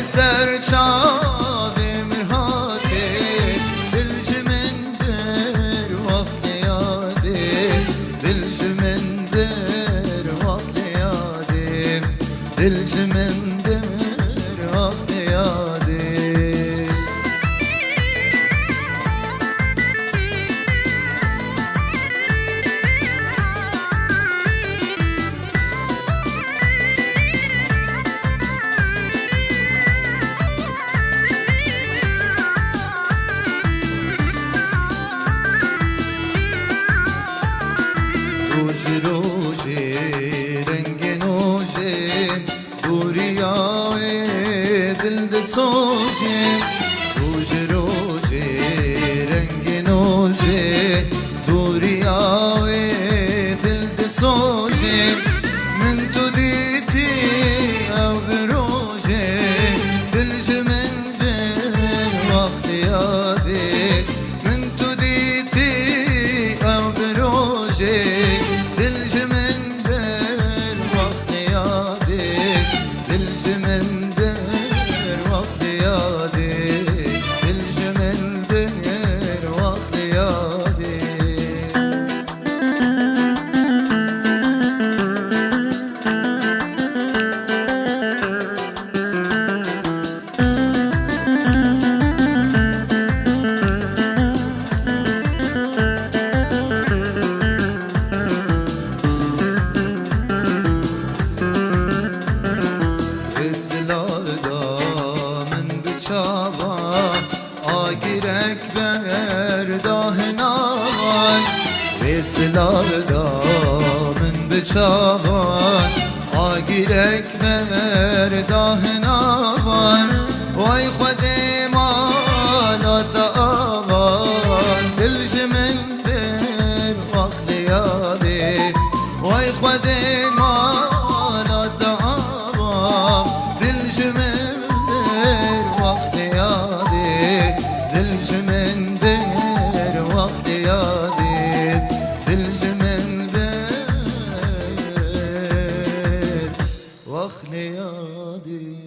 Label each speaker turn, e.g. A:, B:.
A: سرچاوی مرهاتی دلجمن در وقت یادی دلجمن در وقت یادی دلجمن در وقت یادی روز روزی رنگ نوزی دوریای دل دسوزی روز روزی رنگ نوزی دوریای دل دسوزی من تو دیتی او بروزی دل جمن در وقت یادی من تو دیتی او بروزی آگیرک بر داهنان وصلال دامن بچاوان آگیرک بر داهنان وای خود مالات آوان دل جمن در وقت یادی وای خود مالات آوان دل جمن در وقت یادی دل جمن در وقت یادی دل جمن در وقت یادی